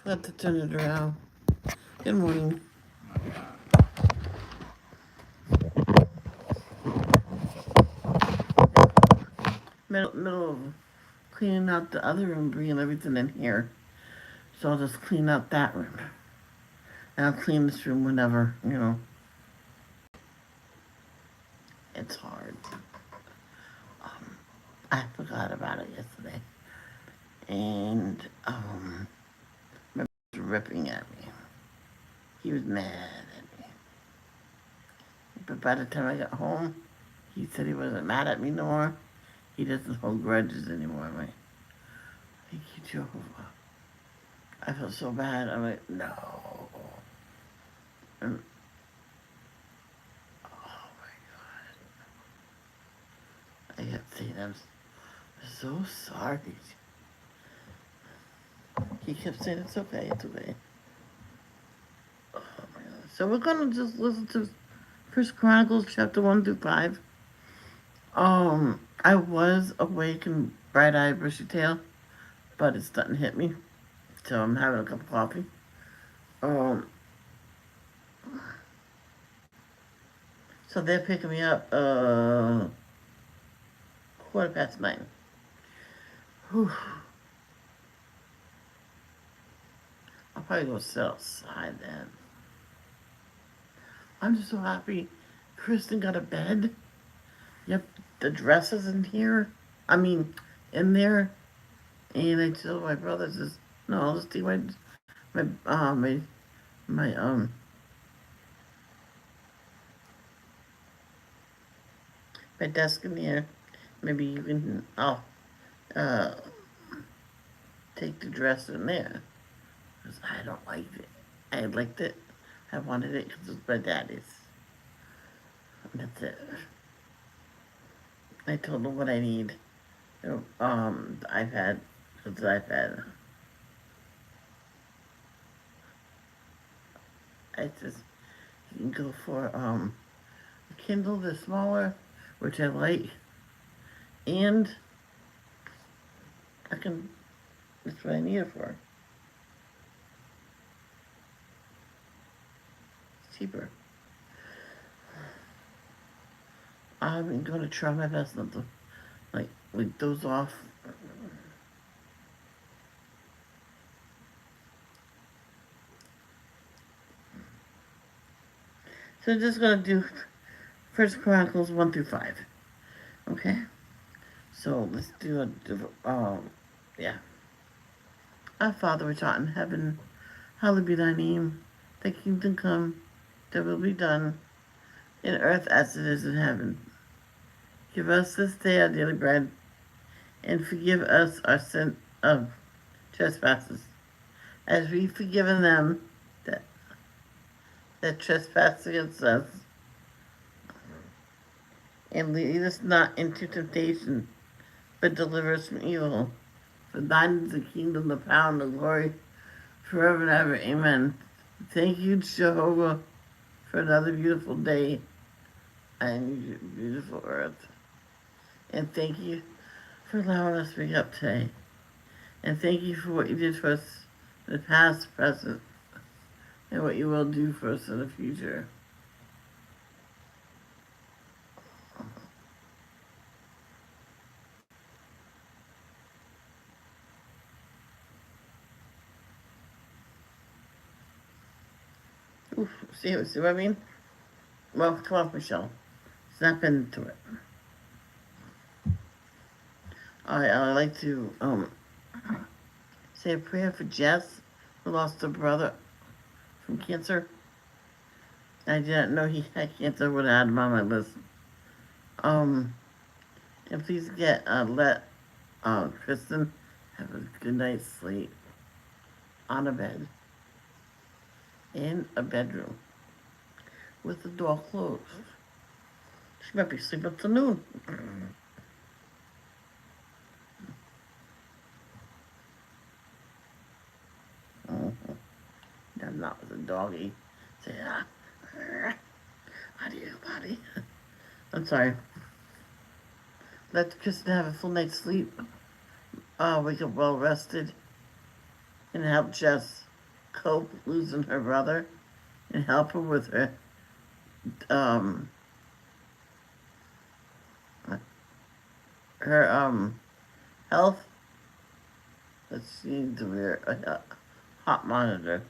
Have to turn it around. Good morning. Middle of cleaning out the other room, bringing everything in here. So I'll just clean out that room. And I'll clean this room whenever. It's hard. I forgot about it yesterday. And, my was ripping at me. He was mad at me. But by the time I got home, he said he wasn't mad at me no more. He doesn't hold grudges anymore. I'm like, thank you, Jehovah. I felt so bad. I'm like, no. And, oh my God. I kept saying, I'm so sorry. He kept saying, it's okay, it's okay. Oh my God. So we're going to just listen to First Chronicles chapter 1 through 5. I was awake and bright-eyed, bushy-tailed, but it's starting to hit me. So I'm having a cup of coffee. So they're picking me up 9:15. Whew. I'll probably go sit outside then. I'm just so happy Kristen got a bed. Yep, the dress is in here. In there. And I told my brother, says, no, I'll just take my, my, my, my desk in here. Maybe you can, uh, take the dress in there. Because I don't like it. I liked it. I wanted it because it's my daddy's. And that's it. I told him what I need. The iPad. It's the iPad. I just, you can go for, a Kindle that's smaller, which I like. And that's what I need it for. It's cheaper. I'm going to try my best not to, leak those off. So I'm just going to do First Chronicles 1 through 5. Okay? So let's do yeah. Our Father which art in heaven, hallowed be thy name. Thy kingdom come, thy will be done, in earth as it is in heaven. Give us this day our daily bread, and forgive us our sin of trespasses, as we've forgiven them that trespass against us. And lead us not into temptation, but deliver us from evil. For thine is the kingdom, the power, and the glory, forever and ever. Amen. Thank you, Jehovah, for another beautiful day and beautiful earth. And thank you for allowing us to wake up today. And thank you for what you did for us in the past, present, and what you will do for us in the future. Oof, see what I mean? Well, come on, Michelle. Snap into it. I'd like to say a prayer for Jess, who lost her brother from cancer. I didn't know he had cancer. Would have had him on my list. And please let Kristen have a good night's sleep on a bed in a bedroom with the door closed. She might be sleeping till noon. That's not with a doggy. Say, how do you, buddy? I'm sorry. Let Kristen have a full night's sleep. Wake up well rested. And help Jess cope losing her brother and help her with um, her health. That she needs to wear a hot monitor.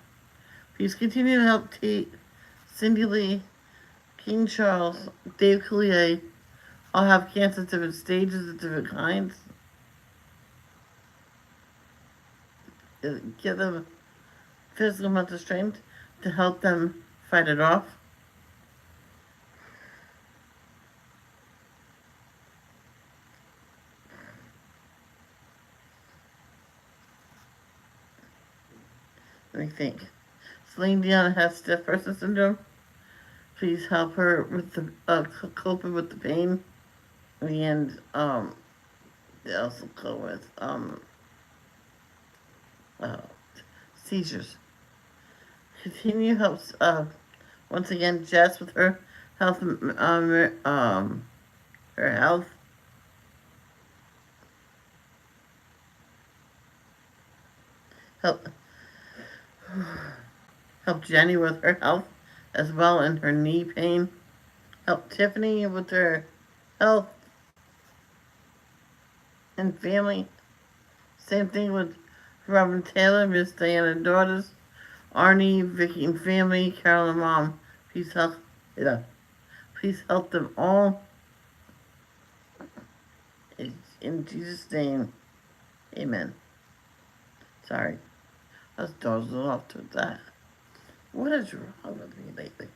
Please continue to help Tate, Cindy Lee, King Charles, Dave Coulier all have cancer at different stages of different kinds. Give them physical mental strength to help them fight it off. Let me think. Celine Dion has stiff person syndrome. Please help her with the coping with the pain. And they also cope with seizures. Continue helps once again Jess with her health her health. Help Jenny with her health as well and her knee pain. Help Tiffany with her health and family. Same thing with Robin Taylor, Miss Diana daughters, Arnie, Vicky and family, Carol and mom. Please help them all. In Jesus' name, amen. Sorry. I was dozing off to that. What is wrong with me lately?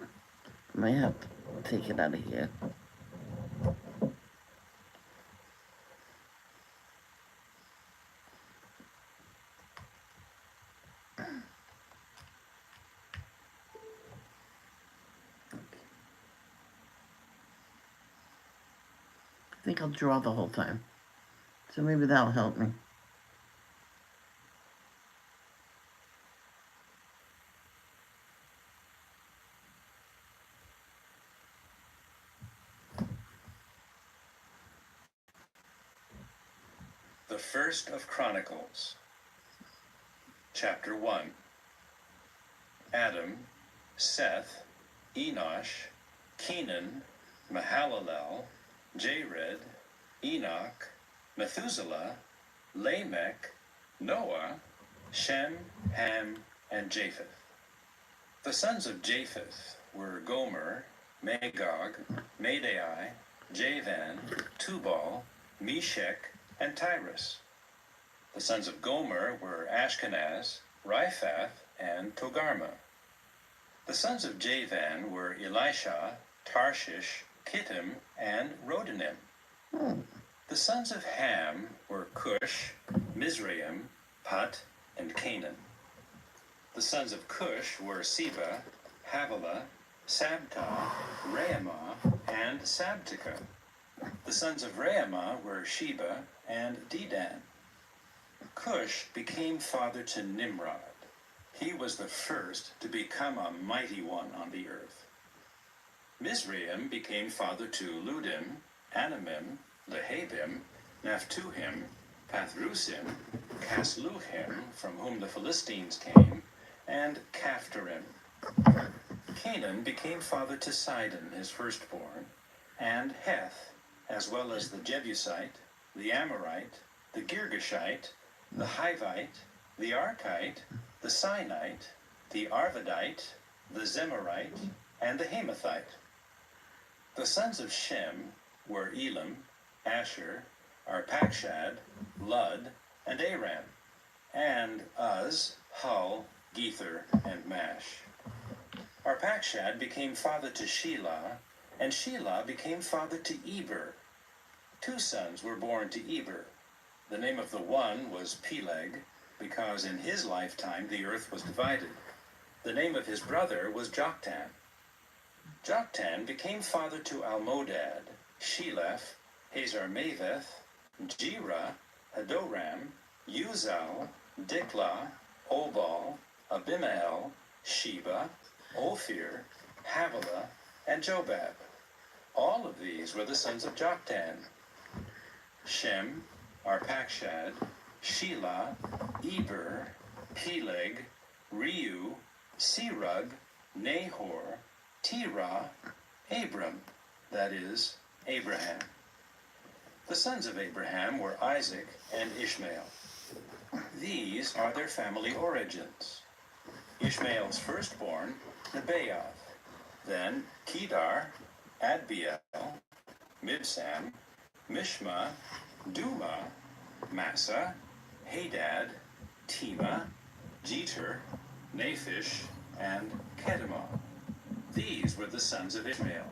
I might have to take it out of here. I think I'll draw the whole time. So maybe that'll help me. The first of Chronicles, chapter 1. Adam, Seth, Enosh, Kenan, Mahalalel, Jared, Enoch, Methuselah, Lamech, Noah, Shem, Ham, and Japheth. The sons of Japheth were Gomer, Magog, Madai, Javan, Tubal, Meshech, and Tyrus. The sons of Gomer were Ashkenaz, Riphath, and Togarmah. The sons of Javan were Elisha, Tarshish, Kittim, and Rodanim. The sons of Ham were Cush, Mizraim, Put, and Canaan. The sons of Cush were Seba, Havilah, Sabta, Raamah, and Sabteka. The sons of Raamah were Sheba and Dedan. Cush became father to Nimrod. He was the first to become a mighty one on the earth. Mizraim became father to Ludim, Anamim, Lehabim, Naphtuhim, Pathrusim, Casluhim, from whom the Philistines came, and Caphtorim. Canaan became father to Sidon, his firstborn, and Heth, as well as the Jebusite, the Amorite, the Girgashite, the Hivite, the Arkite, the Sinite, the Arvadite, the Zemarite, and the Hamathite. The sons of Shem were Elam, Asher, Arpachshad, Lud, and Aram, and Uz, Hul, Gether, and Mash. Arpachshad became father to Shelah, and Shelah became father to Eber. 2 sons were born to Eber. The name of the one was Peleg, because in his lifetime the earth was divided. The name of his brother was Joktan. Joktan became father to Almodad, Sheleph, Hazarmaveth, Jerah, Hadoram, Uzal, Diklah, Obal, Abimael, Sheba, Ophir, Havilah, and Jobab. All of these were the sons of Joktan: Shem, Arpachshad, Shelah, Eber, Peleg, Reu, Serug, Nahor, Terah, Abram, that is, Abraham. The sons of Abraham were Isaac and Ishmael. These are their family origins. Ishmael's firstborn, Nebaioth, then Kedar, Adbeel, Mibsam, Mishma, Duma, Massa, Hadad, Tema, Jeter, Naphish, and Kedemah. These were the sons of Ishmael.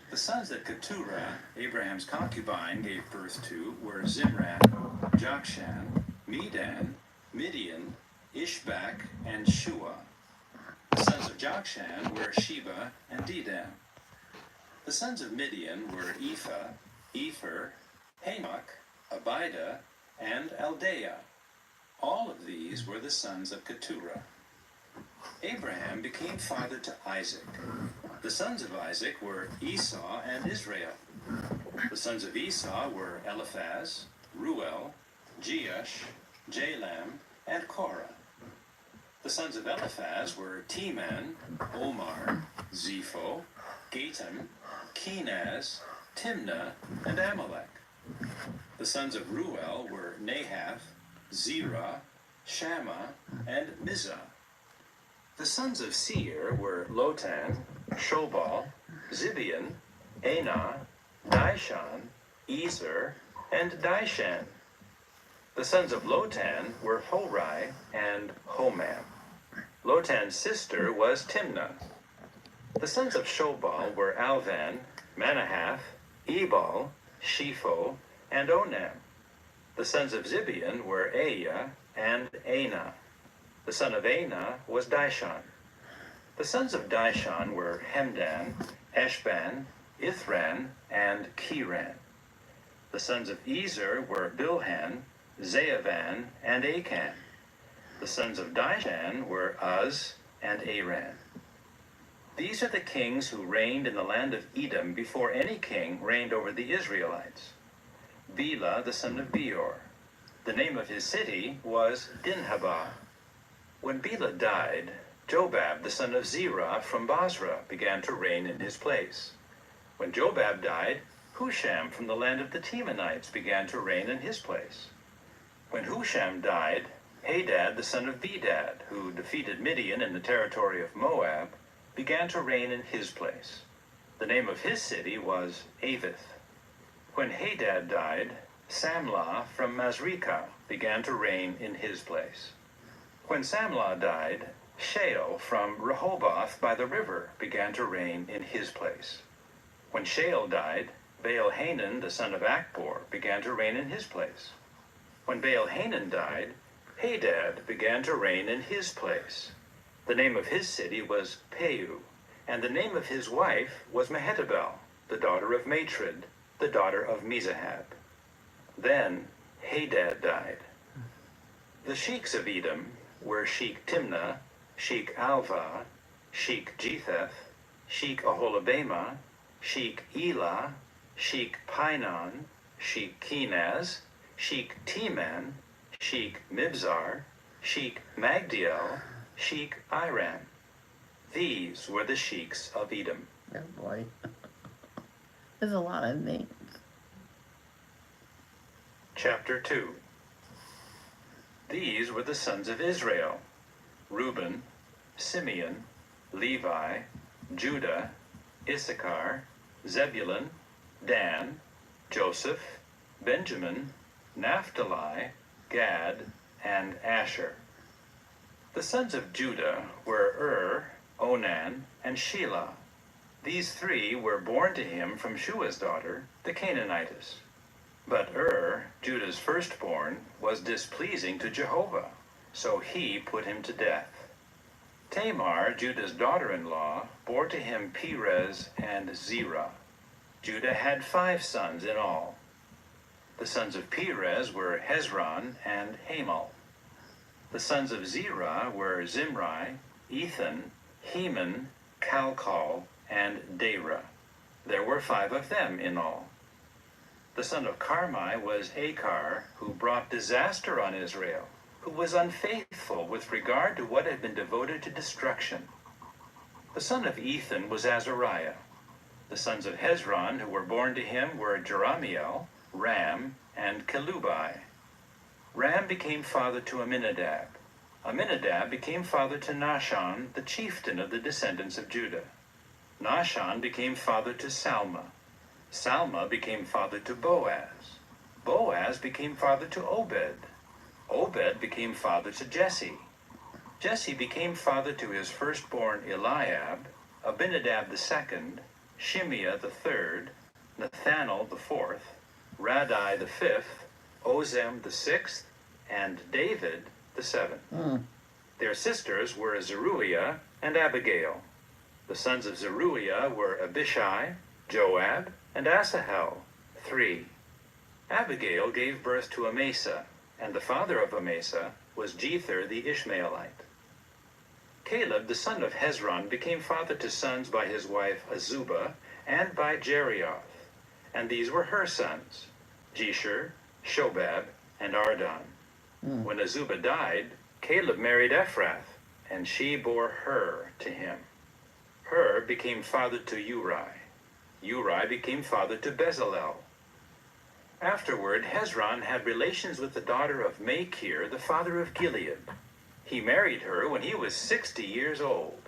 The sons that Keturah, Abraham's concubine, gave birth to were Zimran, Jokshan, Medan, Midian, Ishbak, and Shua. The sons of Jokshan were Sheba and Dedan. The sons of Midian were Ephah, Epher, Hamok, Abida, and Eldaah. All of these were the sons of Keturah. Abraham became father to Isaac. The sons of Isaac were Esau and Israel. The sons of Esau were Eliphaz, Ruel, Jeush, Jalam, and Korah. The sons of Eliphaz were Teman, Omar, Zepho, Gatam, Kenaz, Timnah, and Amalek. The sons of Ruel were Nahath, Zerah, Shammah, and Mizah. The sons of Seir were Lotan, Shobal, Zibeon, Anah, Dishon, Ezer, and Dishan. The sons of Lotan were Horai and Homam. Lotan's sister was Timnah. The sons of Shobal were Alvan, Manahath, Ebal, Shepho, and Onam. The sons of Zibeon were Aiah and Anah. The son of Anah was Dishon. The sons of Dishon were Hemdan, Eshban, Ithran, and Kiran. The sons of Ezer were Bilhan, Zaavan, and Achan. The sons of Dishan were Uz and Aran. These are the kings who reigned in the land of Edom before any king reigned over the Israelites. Bela, the son of Beor. The name of his city was Dinhabah. When Bela died, Jobab, the son of Zerah from Basra, began to reign in his place. When Jobab died, Husham from the land of the Temanites began to reign in his place. When Husham died, Hadad, the son of Bedad, who defeated Midian in the territory of Moab, began to reign in his place. The name of his city was Avith. When Hadad died, Samlah from Masrekah began to reign in his place. When Samlah died, Shael from Rehoboth by the river began to reign in his place. When Shael died, Baal-Hanan, the son of Akbor, began to reign in his place. When Baal-Hanan died, Hadad began to reign in his place. The name of his city was Peu, and the name of his wife was Mehetabel, the daughter of Matred, the daughter of Mezahab. Then Hadad died. The sheiks of Edom were Sheik Timnah, Sheik Alvah, Sheik Jetheth, Sheik Aholabama, Sheik Elah, Sheik Pinon, Sheik Kenaz, Sheik Teman, Sheik Mibzar, Sheik Magdiel, Sheik Iram. These were the sheiks of Edom. Oh boy. There's a lot of names. Chapter 2. These were the sons of Israel: Reuben, Simeon, Levi, Judah, Issachar, Zebulun, Dan, Joseph, Benjamin, Naphtali, Gad, and Asher. The sons of Judah were Onan, and Shelah. These three were born to him from Shua's daughter, the Canaanitess. But Judah's firstborn, was displeasing to Jehovah, so he put him to death. Tamar, Judah's daughter-in-law, bore to him Perez and Zerah. Judah had 5 sons in all. The sons of Perez were Hezron and Hamal. The sons of Zerah were Zimri, Ethan, Heman, Calcol, and Dara. There were 5 of them in all. The son of Carmi was Achar, who brought disaster on Israel, who was unfaithful with regard to what had been devoted to destruction. The son of Ethan was Azariah. The sons of Hezron who were born to him were Jerahmeel, Ram, and Kelubai. Ram became father to Amminadab. Amminadab became father to Nahshon, the chieftain of the descendants of Judah. Nahshon became father to Salma. Salma became father to Boaz. Boaz became father to Obed. Obed became father to Jesse. Jesse became father to his firstborn Eliab, Abinadab the second, Shimeah the third, Nethanel the fourth, Radai the fifth, Ozem the sixth, and David the seventh. Their sisters were Zeruiah and Abigail. The sons of Zeruiah were Abishai, Joab, and Asahel, 3. Abigail gave birth to Amasa, and the father of Amasa was Jether the Ishmaelite. Caleb the son of Hezron became father to sons by his wife Azubah and by Jerioth, and these were her sons, Jeshur, Shobab, and Ardon. When Azubah died, Caleb married Ephrath, and she bore Hur to him. Hur became father to Uri. Uri became father to Bezalel. Afterward, Hezron had relations with the daughter of Machir, the father of Gilead. He married her when he was 60 years old,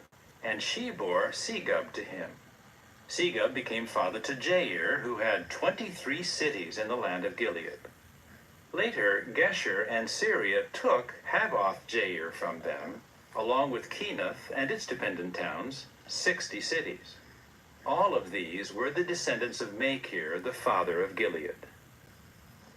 and she bore Segub to him. Segub became father to Jair, who had 23 cities in the land of Gilead. Later, Geshur and Syria took Havoth Jair from them, along with Kenath and its dependent towns, 60 cities. All of these were the descendants of Machir, the father of Gilead.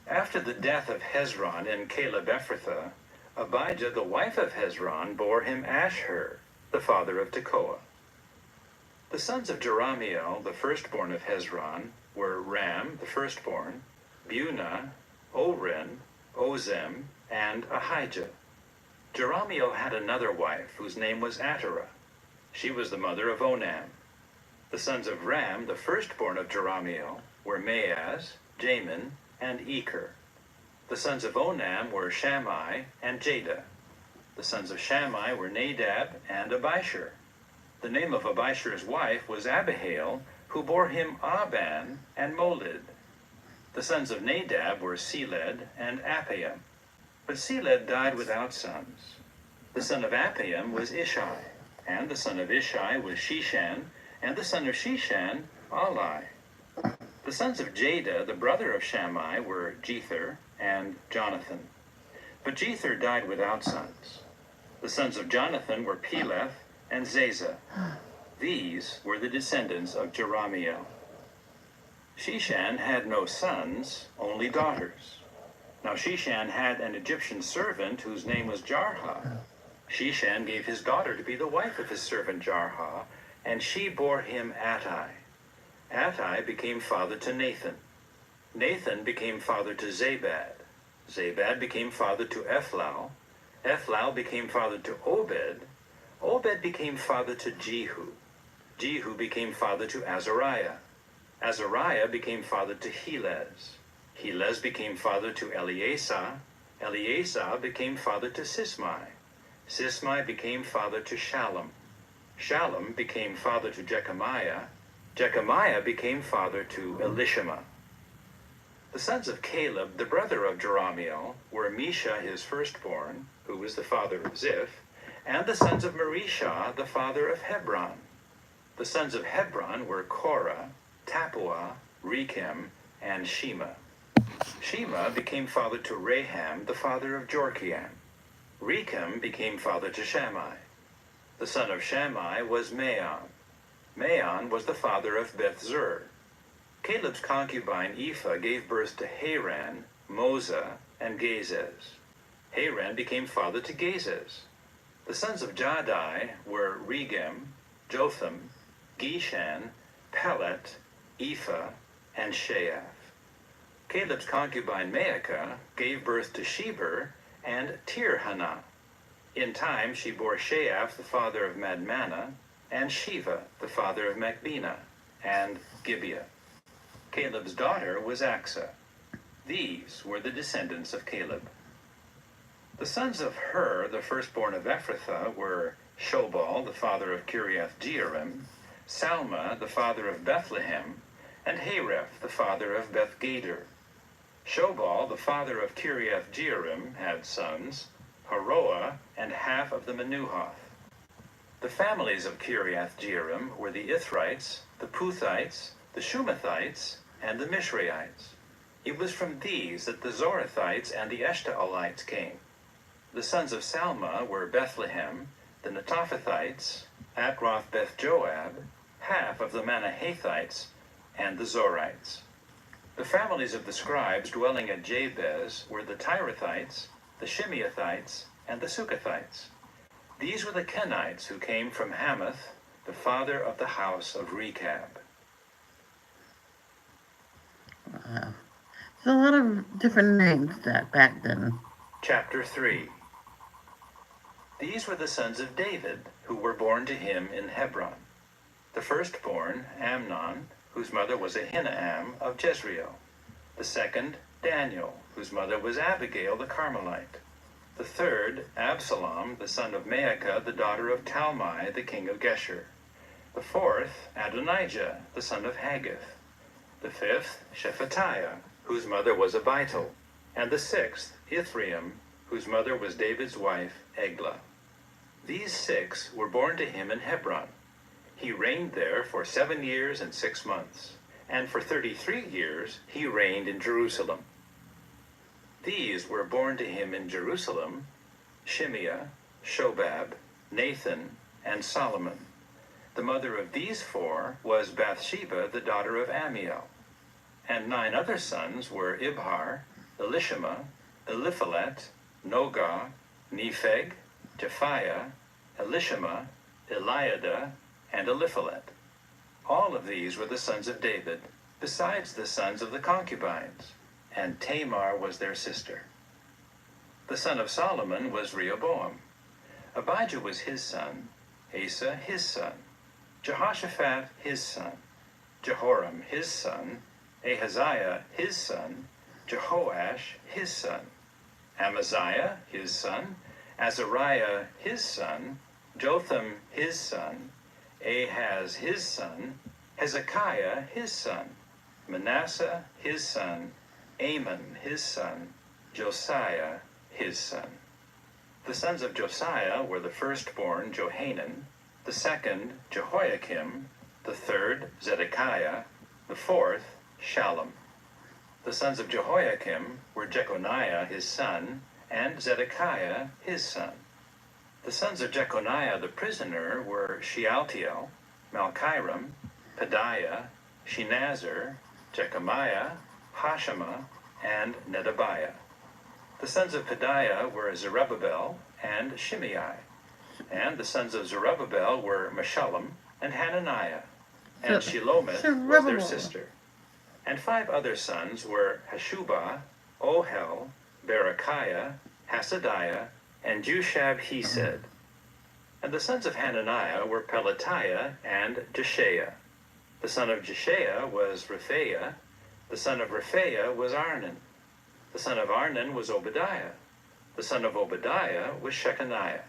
After the death of Hezron and Caleb Ephrathah, Abijah, the wife of Hezron, bore him Ashur, the father of Tekoa. The sons of Jerahmeel, the firstborn of Hezron, were Ram, the firstborn, Bunah, Oren, Ozem, and Ahijah. Jerahmeel had another wife, whose name was Atterah. She was the mother of Onam. The sons of Ram, the firstborn of Jerahmeel, were Maaz, Jamin, and Eker. The sons of Onam were Shammai and Jada. The sons of Shammai were Nadab and Abishur. The name of Abishur's wife was Abihail, who bore him Aban and Molid. The sons of Nadab were Seled and Appaim. But Seled died without sons. The son of Appaim was Ishai, and the son of Ishai was Shishan, and the son of Shishan, Ali. The sons of Jada, the brother of Shammai, were Jether and Jonathan. But Jether died without sons. The sons of Jonathan were Peleth and Zazah. These were the descendants of Jerahmeel. Shishan had no sons, only daughters. Now Shishan had an Egyptian servant whose name was Jarha. Shishan gave his daughter to be the wife of his servant Jarha, and she bore him Attai. Attai became father to Nathan. Nathan became father to Zabad. Zabad became father to Ephlal. Ephlal became father to Obed. Obed became father to Jehu. Jehu became father to Azariah. Azariah became father to Helez. Helez became father to Eleasah. Eleasah became father to Sismai. Sismai became father to Shallum. Shallum became father to Jechamiah. Jechamiah became father to Elishama. The sons of Caleb, the brother of Jerahmeel, were Misha his firstborn, who was the father of Ziph, and the sons of Marishah, the father of Hebron. The sons of Hebron were Korah, Tappuah, Rechem, and Shema. Shema became father to Raham, the father of Jorkiam. Rechem became father to Shammai. The son of Shammai was Maon. Maon was the father of Beth-zur. Caleb's concubine Ephah gave birth to Haran, Moza, and Gazez. Haran became father to Gazez. The sons of Jadai were Regem, Jotham, Geshan, Pelet, Ephah, and Sheaph. Caleb's concubine Maacah gave birth to Sheber and Tirhana. In time she bore Sheaph, the father of Madmannah, and Shiva, the father of Macbena, and Gibeah. Caleb's daughter was Achsah. These were the descendants of Caleb. The sons of Hur, the firstborn of Ephrathah, were Shobal, the father of Kiriath-Jearim, Salma, the father of Bethlehem, and Hareph, the father of Beth-Gader. Shobal, the father of Kiriath-Jearim, had sons, Haroah, and half of the Menuhoth. The families of Kiriath-Jearim were the Ithrites, the Puthites, the Shumathites, and the Mishraites. It was from these that the Zorathites and the Eshtaolites came. The sons of Salma were Bethlehem, the Netophathites, Atroth Beth-Joab, half of the Manahathites, and the Zorites. The families of the scribes dwelling at Jabez were the Tirathites, the Shimeathites, and the Sukathites. These were the Kenites who came from Hamath, the father of the house of Rechab. Wow. There's a lot of different names that back then. Chapter 3. These were the sons of David, who were born to him in Hebron. The firstborn, Amnon, whose mother was Ahinoam of Jezreel. The second, Daniel, whose mother was Abigail the Carmelite. The third, Absalom, the son of Maacah, the daughter of Talmai, the king of Geshur. The fourth, Adonijah, the son of Haggith. The fifth, Shephatiah, whose mother was Abital. And the sixth, Ithream, whose mother was David's wife, Eglah. These 6 were born to him in Hebron. He reigned there for 7 years and 6 months, and for 33 years he reigned in Jerusalem. These were born to him in Jerusalem: Shimeah, Shobab, Nathan, and Solomon. The mother of these 4 was Bathsheba, the daughter of Ammiel. And 9 other sons were Ibhar, Elishama, Eliphalet, Nogah, Nepheg, Japhiah, Elishama, Eliada, and Eliphalet. All of these were the sons of David, besides the sons of the concubines, and Tamar was their sister. The son of Solomon was Rehoboam. Abijah was his son, Asa his son, Jehoshaphat his son, Jehoram his son, Ahaziah his son, Jehoash his son, Amaziah his son, Azariah his son, Jotham his son, Ahaz his son, Hezekiah his son, Manasseh his son, Amon his son, Josiah his son. The sons of Josiah were the firstborn Johanan, the second Jehoiakim, the third Zedekiah, the fourth Shallum. The sons of Jehoiakim were Jeconiah his son, and Zedekiah his son. The sons of Jeconiah the prisoner were Shealtiel, Malchiram, Pedaiah, Shenazar, Jechemiah, Hoshama, and Nedabiah. The sons of Pedaiah were Zerubbabel and Shimei. And the sons of Zerubbabel were Meshullam and Hananiah, and Shelomith was their sister. And 5 other sons were Hashubah, Ohel, Berechiah, Hasadiah, and Jushab-Hesed. And the sons of Hananiah were Pelatiah and Jeshaiah. The son of Jeshaiah was Rephaiah. The son of Rephaiah was Arnan. The son of Arnan was Obadiah. The son of Obadiah was Shechaniah.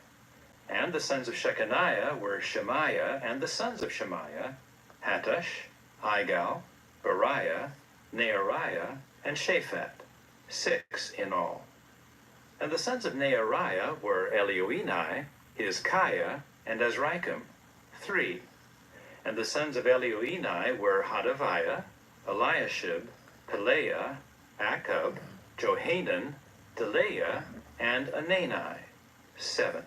And the sons of Shechaniah were Shemaiah, and the sons of Shemaiah, Hattush, Igal, Bariah, Neariah, and Shaphat, 6 in all. And the sons of Neariah were Elioenai, Hizkiah, and Azrikam, 3. And the sons of Elioenai were Hodaviah, Eliashib, Pelaiah, Akub, Johanan, Delaiah, and Anani, 7.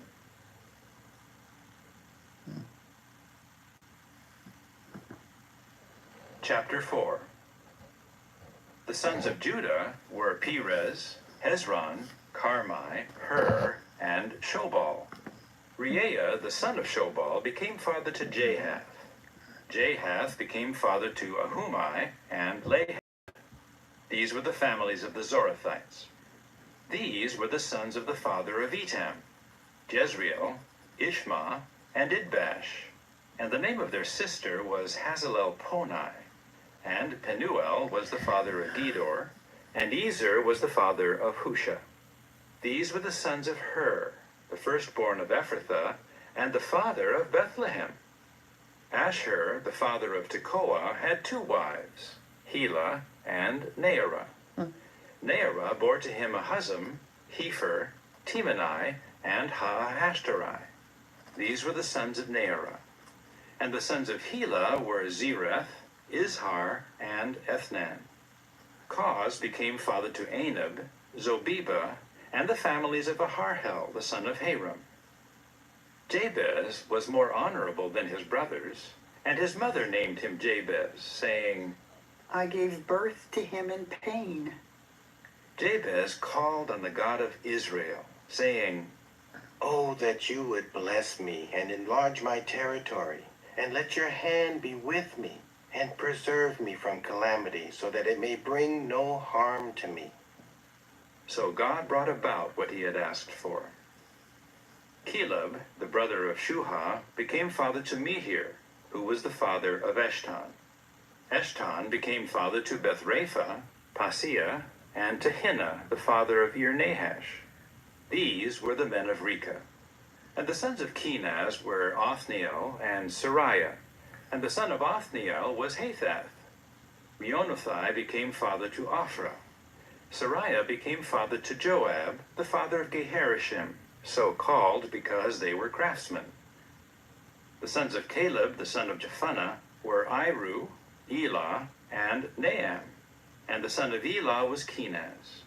Chapter 4. The sons of Judah were Perez, Hezron, Carmi, Hur, and Shobal. Reaiah, the son of Shobal, became father to Jahath. Jahath became father to Ahumai and Lahad. These were the families of the Zorathites. These were the sons of the father of Etam: Jezreel, Ishma, and Idbash. And the name of their sister was Hazelelponi. And Penuel was the father of Gedor, and Ezer was the father of Husha. These were the sons of Hur, the firstborn of Ephrathah, and the father of Bethlehem. Ashur, the father of Tekoa, had 2 wives, Helah and Naarah. Naarah bore to him Ahuzam, Hepher, Temeni, and Haahashtari. These were the sons of Naarah. And the sons of Helah were Zereth, Izhar, and Ethnan. Cos became father to Anab, Zobeba, and the families of Aharhel, the son of Haram. Jabez was more honorable than his brothers, and his mother named him Jabez, saying, I gave birth to him in pain. Jabez called on the God of Israel, saying, Oh, that you would bless me and enlarge my territory, and let your hand be with me, and preserve me from calamity, so that it may bring no harm to me. So God brought about what he had asked for. Caleb, the brother of Shuha, became father to Mehir, who was the father of Eshton. Eshton became father to Bethrapha, Paseah, and to Hinah, the father of Ir-Nahash. These were the men of Rechah. And the sons of Kenaz were Othniel and Sariah, and the son of Othniel was Hathath. Meonothai became father to Ophrah. Sariah became father to Joab, the father of Geharashim, so called because they were craftsmen. The sons of Caleb, the son of Jephunneh, were Iru, Elah, and Naam, and the son of Elah was Kenaz.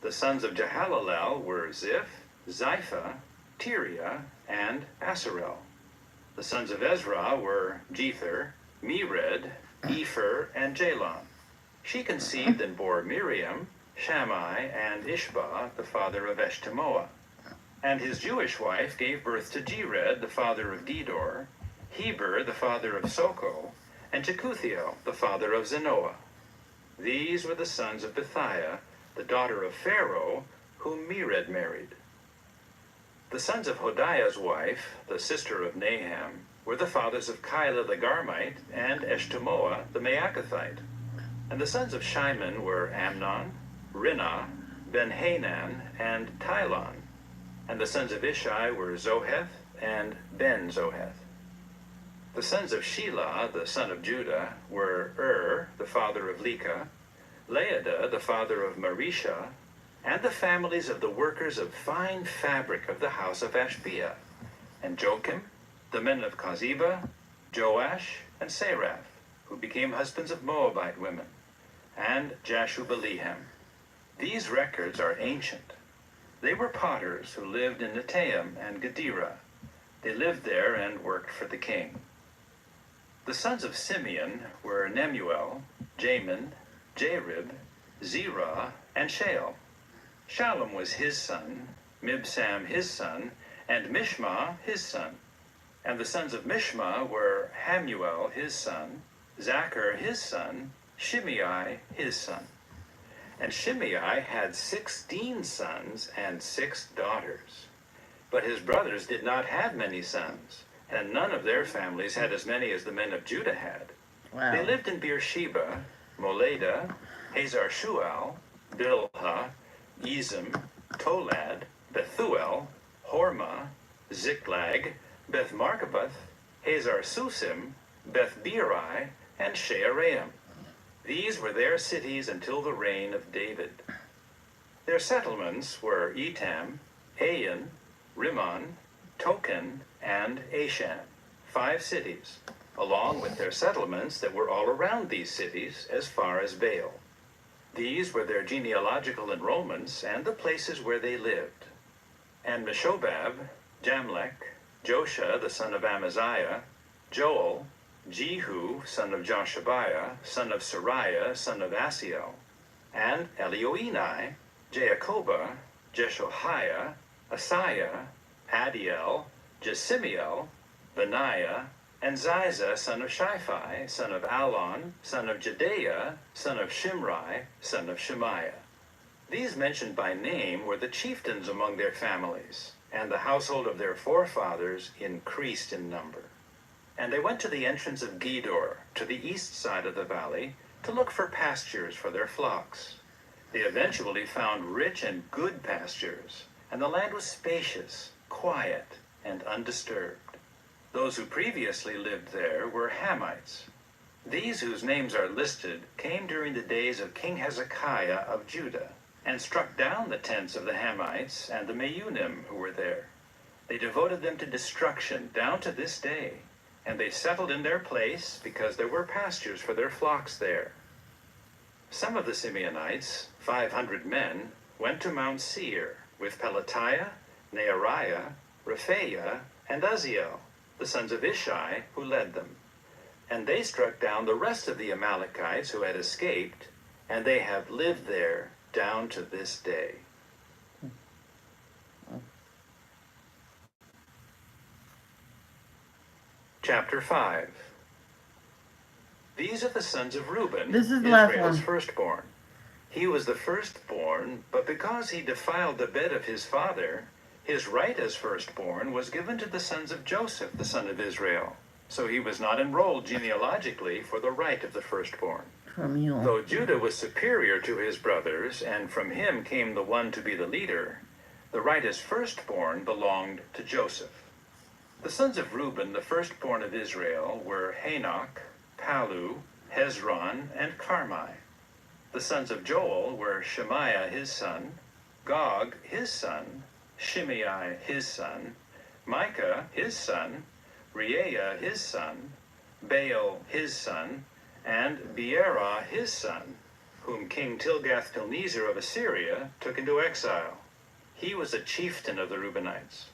The sons of Jehalalel were Ziph, Zipha, Tiria, and Asarel. The sons of Ezra were Jether, Mered, Epher, and Jalon. She conceived and bore Miriam, Shammai, and Ishbah, the father of Eshtemoa. And his Jewish wife gave birth to Jered, the father of Gedor, Heber, the father of Soko, and Jekuthiel, the father of Zanoah. These were the sons of Bethiah, the daughter of Pharaoh, whom Mered married. The sons of Hodiah's wife, the sister of Naham, were the fathers of Keilah the Garmite and Eshtemoa the Maacathite. And the sons of Shimon were Amnon, Rinnah, Ben-Hanan, and Tilon. And the sons of Ishai were Zoheth and Ben-Zoheth. The sons of Shelah, the son of Judah, were the father of Leka, Laada, the father of Marisha, and the families of the workers of fine fabric of the house of Ashbea, and Joachim, the men of Kozeba, Joash, and Seraph, who became husbands of Moabite women, and Jashubbalehem. These records are ancient. They were potters who lived in Netaim and Gedera. They lived there and worked for the king. The sons of Simeon were Nemuel, Jamin, Jarib, Zerah, and Shael. Shallum was his son, Mibsam his son, and Mishma his son. And the sons of Mishma were Hamuel his son, Zachar his son, Shimei his son. And Shimei had 16 sons and 6 daughters. But his brothers did not have many sons, and none of their families had as many as the men of Judah had. Wow. They lived in Beersheba, Moleda, Hazar-Shual, Bilhah, Ezim, Tolad, Bethuel, Hormah, Ziklag, Beth-Markaboth, Hazar-Susim, Beth-Beri, and Shearaim. These were their cities until the reign of David. Their settlements were Etam, Ain, Rimmon, Token, and Ashan, 5 cities, along with their settlements that were all around these cities as far as Baal. These were their genealogical enrollments and the places where they lived. And Meshobab, Jamlech, Josha the son of Amaziah, Joel, Jehu son of Joshabiah, son of Sariah, son of Asiel, and Elioenai, Jacoba, Jeshoiah, Asaiah, Adiel, Jesimiel, Benaiah, and Ziza son of Shiphi, son of Alon, son of Jedaiah, son of Shimri, son of Shemaiah. These mentioned by name were the chieftains among their families, and the household of their forefathers increased in number. And they went to the entrance of Gedor, to the east side of the valley, to look for pastures for their flocks. They eventually found rich and good pastures, and the land was spacious, quiet, and undisturbed. Those who previously lived there were Hamites. These whose names are listed came during the days of King Hezekiah of Judah, and struck down the tents of the Hamites and the Meunim who were there. They devoted them to destruction down to this day, and they settled in their place because there were pastures for their flocks there. Some of the Simeonites, 500 men, went to Mount Seir with Pelatiah, Neariah, Rephaiah, and Uzziel, the sons of Ishai, who led them. And they struck down the rest of the Amalekites who had escaped, and they have lived there down to this day. Chapter 5. These are the sons of Reuben, This is the last Israel's one. firstborn. He was the firstborn, but because he defiled the bed of his father, his right as firstborn was given to the sons of Joseph, the son of Israel. So he was not enrolled genealogically for the right of the firstborn. From you. Though Judah was superior to his brothers, and from him came the one to be the leader, the right as firstborn belonged to Joseph. The sons of Reuben, the firstborn of Israel, were Hanok, Palu, Hezron, and Carmi. The sons of Joel were Shemaiah his son, Gog his son, Shimei his son, Micah his son, Reaiah his son, Baal his son, and Beerah his son, whom King Tilgath-Pilneser of Assyria took into exile. He was a chieftain of the Reubenites.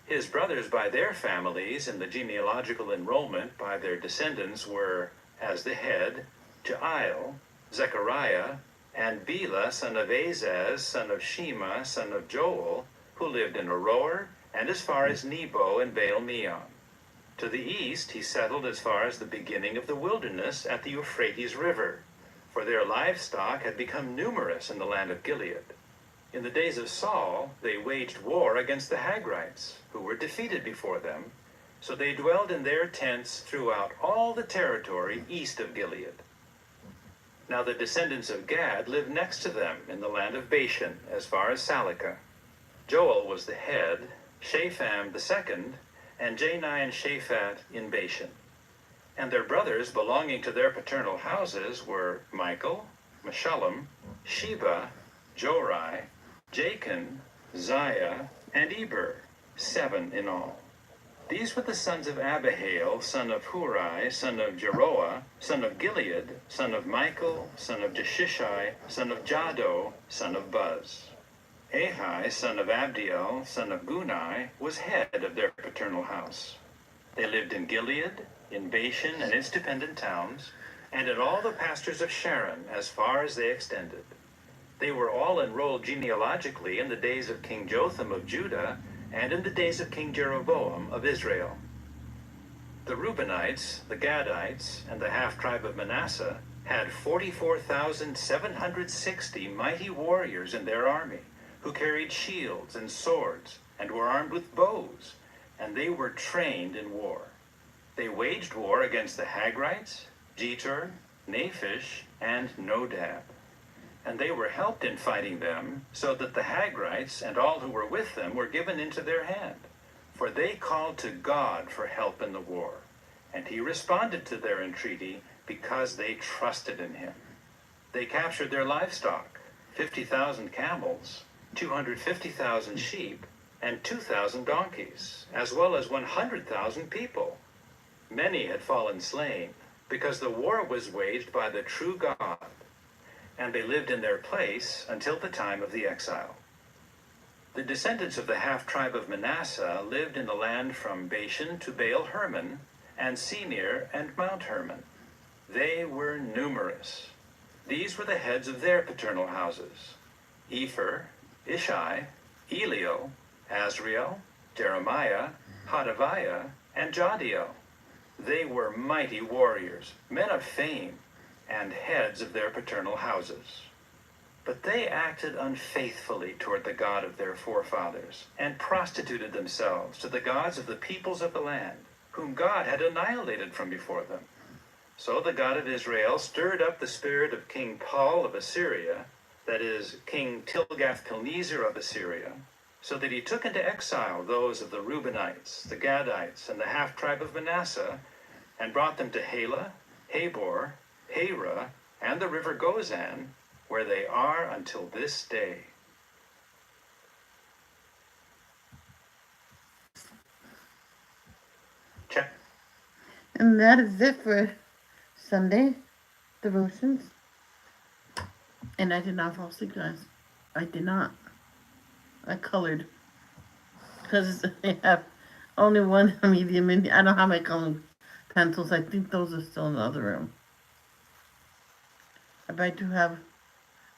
His brothers by their families in the genealogical enrollment by their descendants were, as the head, Jael, Zechariah, and Bela, son of Azaz, son of Shema, son of Joel, who lived in Aroer, and as far as Nebo and Baal-Meon. To the east he settled as far as the beginning of the wilderness at the Euphrates River, for their livestock had become numerous in the land of Gilead. In the days of Saul, they waged war against the Hagrites, who were defeated before them, so they dwelled in their tents throughout all the territory east of Gilead. Now the descendants of Gad lived next to them in the land of Bashan, as far as Salekah. Joel was the head, Shapham the second, and Jani and Shaphat in Bashan. And their brothers belonging to their paternal houses were Michael, Meshullam, Sheba, Jorai, Jachin, Ziah, and Eber, 7 in all. These were the sons of Abihail, son of Hurai, son of Jeroah, son of Gilead, son of Michael, son of Jeshishai, son of Jado, son of Buz. Ahai, son of Abdiel, son of Gunai, was head of their paternal house. They lived in Gilead, in Bashan and its dependent towns, and in all the pastures of Sharon, as far as they extended. They were all enrolled genealogically in the days of King Jotham of Judah and in the days of King Jeroboam of Israel. The Reubenites, the Gadites, and the half-tribe of Manasseh had 44,760 mighty warriors in their army, who carried shields and swords and were armed with bows, and they were trained in war. They waged war against the Hagrites, Jetur, Naphish, and Nodab. And they were helped in fighting them, so that the Hagrites and all who were with them were given into their hand. For they called to God for help in the war, and he responded to their entreaty because they trusted in him. They captured their livestock, 50,000 camels, 250,000 sheep, and 2,000 donkeys, as well as 100,000 people. Many had fallen slain, because the war was waged by the true God, and they lived in their place until the time of the exile. The descendants of the half-tribe of Manasseh lived in the land from Bashan to Baal-Hermon, and Senir and Mount Hermon. They were numerous. These were the heads of their paternal houses: Epher, Ishai, Eliel, Azriel, Jeremiah, Hodaviah, and Jadiel. They were mighty warriors, men of fame, and heads of their paternal houses. But they acted unfaithfully toward the God of their forefathers, and prostituted themselves to the gods of the peoples of the land. whom God had annihilated from before them. So the God of Israel stirred up the spirit of King Pul of Assyria, that is, King Tilgath-Pilneser of Assyria, so that he took into exile those of the Reubenites, the Gadites, and the half-tribe of Manasseh, and brought them to Halah, Habor, Hara, and the river Gozan, where they are until this day. And that is it for Sunday devotions. And I did not fall asleep, guys. I did not. I colored. Because I have only one medium in. I don't have my coloring pencils. I think those are still in the other room. But I do have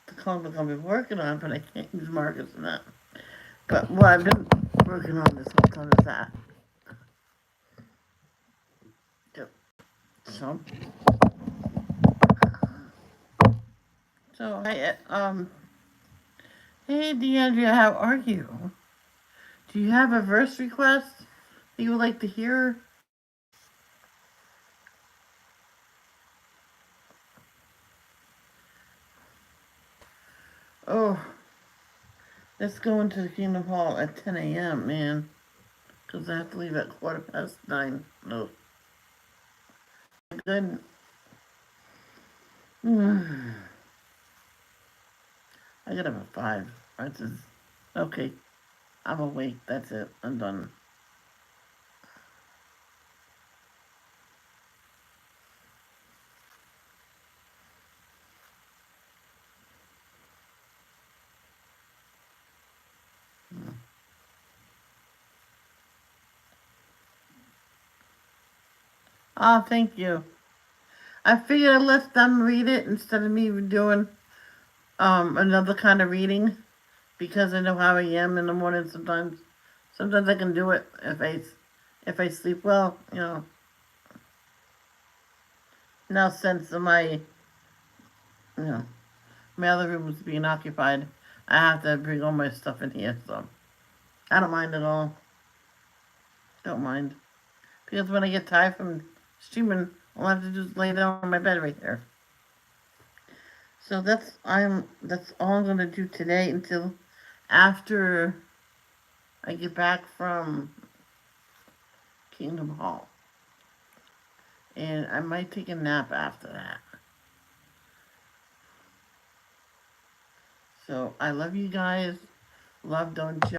the coloring book I've been working on, but I can't use markers in that. But what I've been working on this whole time is that. So hey DeAndrea, how are you? Do you have a verse request that you would like to hear? Oh, let's go into the Kingdom Hall at 10 a.m., man. Because I have to leave at 9:15. No. Good. I get up at 5. Okay. I'm awake. That's it. I'm done. Oh, thank you. I figured I'd let them read it instead of me doing another kind of reading, because I know how I am in the morning sometimes. Sometimes I can do it if I sleep well, you know. Now since my other room was being occupied, I have to bring all my stuff in here, so I don't mind at all. Don't mind. Because when I get tired from streaming, all I have to do is lay down on my bed right there. So that's all I'm gonna do today until after I get back from Kingdom Hall. And I might take a nap after that. So I love you guys. Love, don't judge.